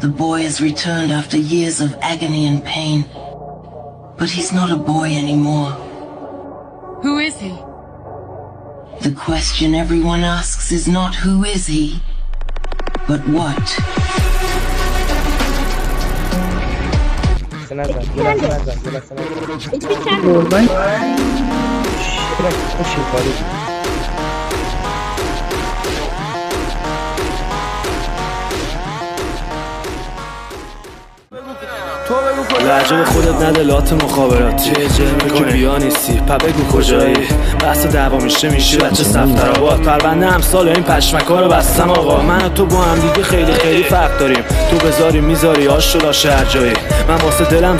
The boy has returned after years of agony and pain. But he's not a boy anymore. Who is he? The question everyone asks is not who is he, but what. لحجه به خودت نده لات مخابراتی جه میکنی بیا نیستی پا بگو کجایی بحث دعوا میشه بچه صفتر آباد پرونده امثال این پشمکا رو بستم آقا من و تو با هم دیگه خیلی فرق داریم تو بذاری میذاری آش و لاشه هر جایی من واسه دلم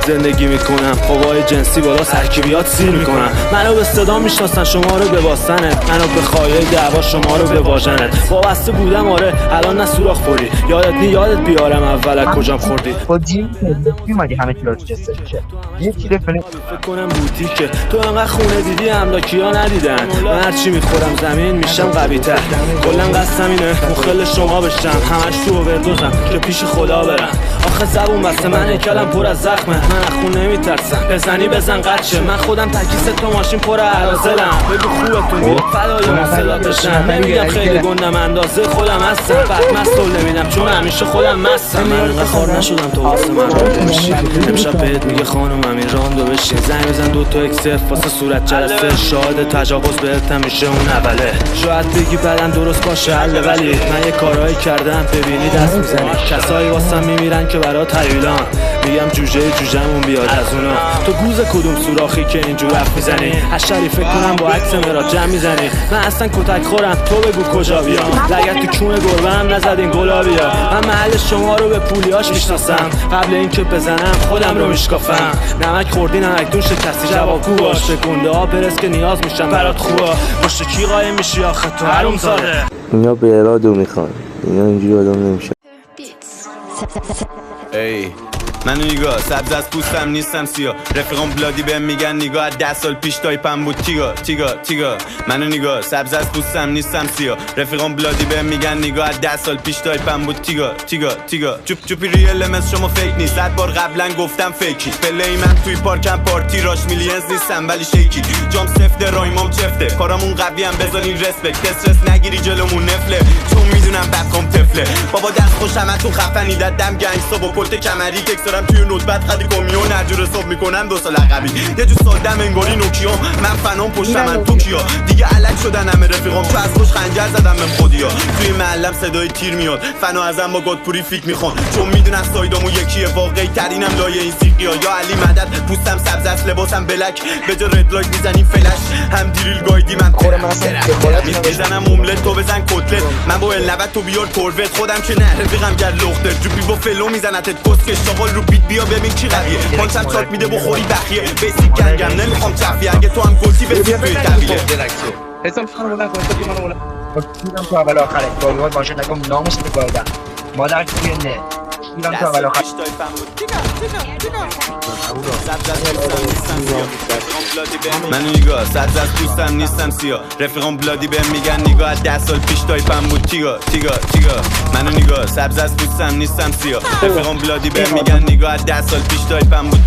زندگی میکنم قوای جنسی بالا ترکیبیات سیر میکنم منو به صدا میشناسن شما رو به واسنت منو به خواهی دعوا شما رو به واژنت وابسته بودم آره الان نه سوراخ خوری یادت بیارم اول از کجام خوردی میمادی همه چی رو جسته میشه یه چیره فکر کنم بوتیکه تو انقدر خونه دیدی املاکیا ندیدن من هرچی میخورم زمین میشم قوی تر کلن قصدم اینه مخل شما بشم همش تو اووردوزم که پیش خدا برم آخه زبون بسته من کلم پر از زخمه من از خون نمیترسم بزنی بزن قدشه من خودم تکیس تو ماشین پر عرازلم بگو خوبتون بیاد فدای مسئلات بشم نمیگم خیلی گندم اندازه خودم هستم بعد مسئول نمیدم چون همیشه خودم مستم من انقدر خار نشدم تو واسه من امشب بهت میگه خانم همین راندو بشین زنگ بزن 2 تا اکسف واسه صورت جلسه شاهد تجاوز بهت میشه اون اوله شاید بگی بدن درست باشه حله ولی من یه کارهایی کردم ببینی دست میزنی کسایی واسم میمیرن که برات حیولان میگم جوجهمون بیاد از اونا تو گوز کدوم سوراخی که اینجور رفت میزنی حشری فکر کنم با عکس مرا جمع میزنی من اصلا کتک خورم تو بگو کجا بیام لگت تو کون گربه هم نزدین گلابیا من محل شما رو به پولیاش میشناسم قبل اینکه بزنم خودم رو میشکافم نمک خوردی نمک دون شکستی جوابگو باش به گنده ها برس که نیاز میشن برات خوبا پشت کی قایم میشی آخه تو حروم زاده اینا به ارادو میخوان اینا اینجوری آدم نمیشه ای منو نگاه سبز از پوستم نیستم سیاه رفیقام بلادی بهم میگن نگاه 10 سال پیش تایپم بود تیگا منو نگاه سبز از پوستم نیستم سیاه رفیقام بلادی بهم میگن نگاه 10 سال پیش تایپم بود تیگا چوپی ریل مس شما فیک نیست 100 بار قبلا گفتم فیکی پلی من توی پارکم پارتی راش میلینز نیستم ولی شیکی جام سفته رایمام چفته کارامون قوی هم بذارین رسپکت استرس نگیری جلومون نفله چون میدونم بقام تفله بابا دست خوشم تو خفنی دادم گنگستا با پلت کمری تکسرم توی نوبت قدی کامیون نجور حساب میکنم 2 سال عقبی یه جو سادم انگاری نوکیا من فنام پشت من تو کیا دیگه علک شدن همه رفیقام چو از خوش خنجر زدم به خودیا توی محلم صدای تیر میاد فنا ازم با گادپوری فیک میخوان چون میدونن سایدامو یکیه واقعی ترینم لایه این سیقیا یا علی مدد پوستم سبز است لباسم بلک به جا رد لایت میزنیم فلش هم دیریل گایدی من میزنم اوملت تو بزن کتلت من با النبت تو بیار توروت خودم که نه رفیقم گر لخته جوبی با فلو میزنتت کسکش شغال رو بیت بیا ببین چی قویه پانچم چاک میده بخوری بخیه بیسیک گنگم نمیخوام چفیه اگه تو هم گلتی بسی توی طبیله حساب کنم بودن کنم منو بودن دیدم تو اول آخره باید باشه نکم ناموس بگردم مادر توی نه دیدم تو اول آخر منو نگاه سبز از پوستم نیستم سیاه رفیقام بلادی بهم میگن نگاه 10 سال پیش تایپم بود تیگا منو نگاه سبز از پوستم نیستم سیاه رفیقام بلادی بهم میگن نگاه 10 سال پیش تایپم بود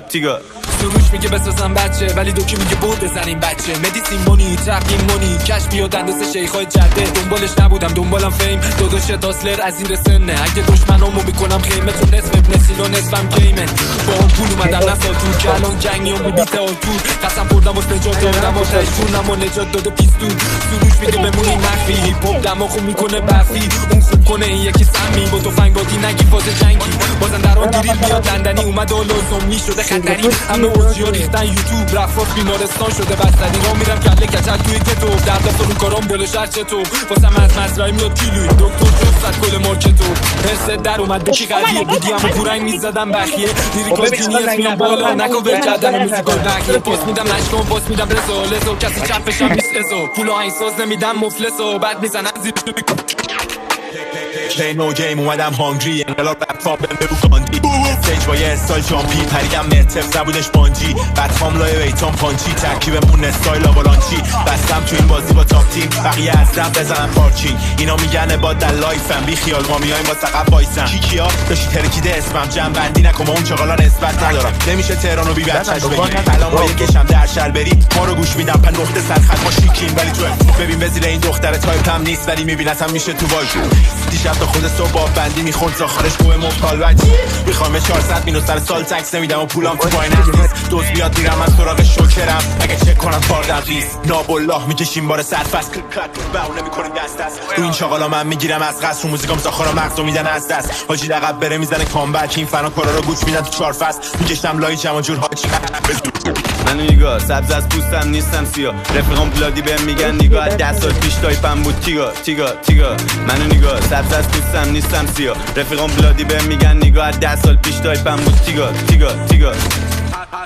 تیگا سروش میگه بسازم بچه ولی دوکی میگه بود بزنیم بچه مدیسین مونی ترقیم مونی کش بیاد اندازه شیخای جده دنبالش نبودم دنبالم فیم داداش تاسلر از زیر سنه اگه دشمنامو میکنم خیمه تو نصف ابن سیلو نصفم گیمن با اون پول اومدم نسال تو که الان جنگیام بی بیت آتور قسم بردم از نجات دادم و تشتونم و نجات داده پیستون سروش میگه بمونی مخفی هیپ هاپ دماغو میکنه بفی اون خوب کنه این یکی سمی با تفنگ بادی نگی فاز جنگی بازن دران دیریل بیاد دندنی اومد و لازم شده خطری اوزیا ریختن یوتیوب رفت بیمارستان شده بستری را میرم کله کچل توی کتوب در دفتر رو کارام بله شهر چطور واسم از مزرعی میاد کیلوی دکتر جست کل مارکتو حسه در اومد بکی قویه بودی همو پورنگ میزدم بخیه دیری کاش جینیس میام بالا نکو ول کردن موزیکال بخیه پاس میدم نشکم پاس میدم رزا کسی چپشم نیست ازا پولو اینساز نمیدم مفلسا بعد میزنم زیر Play no game اومدم هانگری انقلاب رپ فاب بگو گاندی استیج با یه استایل جامپی پریم مرتف زبونش بانجی بدخام لای ویتان پانچی ترکیبمون استایل آوالانچی بستم تو این بازی با تاپ تیم بقیه از دم بزنم پارکینگ اینا میگن با در لایفم بی خیال ما میایم با سقف وایسم کیا داشتی ترکیده اسمم جمع بندی نکن اون چغالا نسبت ندارم نمیشه تهرانو بی بچش بگی الان با یه کشم در شل بری ما رو گوش میدم پن نقطه سرخط ما شیکیم ولی تو ببین وزیر این دختر تایپم نیست ولی میبینتم میشه تو وای دیشب تا خود صبح باب بندی میخورد زاخرش گوه مبتال میخوام 400 مینو سر سال تکس نمیدم و پولام تو باین نیست دوز بیاد میرم از سراغ شوکرم اگه چک کنم کار دقیق نابالله میکشیم بار سرفست باونه میکنیم دست رو این چاقالا من میگیرم از قصر رو موزیکام زاخرا مغزو میدن از دست حاجی لقب بره میزنه کامبک این فنا کارا رو گوش میدن تو 4 فصل میکشم لای جمع جور حاجی منو نگاه سبز از پوستم نیستم سیاه رفیقام بلادی بهم میگن نگاه 10 سال پیش تایپم بود تیگا منو نگاه سبز از پوستم نیستم سیاه رفیقام بلادی بهم میگن نگاه 10 سال پیش تایپم بود تیگا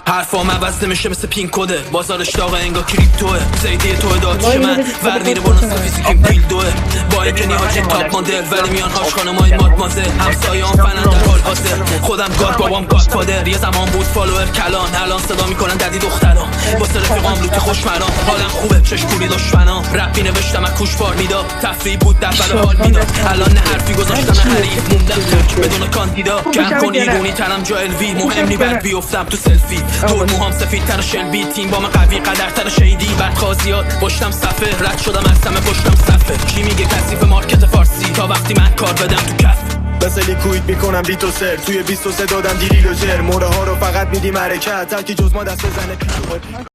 حرفام عوض نمیشه مثل پین کده بازارش داغه انگار کریپتوه زیدی توه دادش من ور میره بوناس فیزیکیم دیل دوه با اینکه نیاجی تاپ مدل ولی میان هاش خانمای مادمازل همسایه هم فنن در حال حاضر خودم گاد بابام گاد فادر یه زمان بود فالوور کلان الان صدا میکنن ددی دختران واسه رفیقام لوتی خوشمرام حالم خوبه چشم پولی دشمنام رپی نوشتم از کوش بار میدا تفریح بود در بلا حال میدا الان نه حرفی گذاشتم حریف موندم ترک بدون کاندیدا کم کنی گونی تنم جا الوی مهم نی بعد بیافتم تو سلفی دور موهام سفید تر شلبی تیم با من قوی قدر تر شیدی بعد خازیات پشتم صفه رد شدم از همه پشتم صفه کی میگه کثیف مارکت فارسی تا وقتی من کار بدم تو کف بس لیکوید میکنم بیت و سر توی 23 دادم دیریل و جر موره ها رو فقط میدیم حرکت هر کی جز ما دست بزنه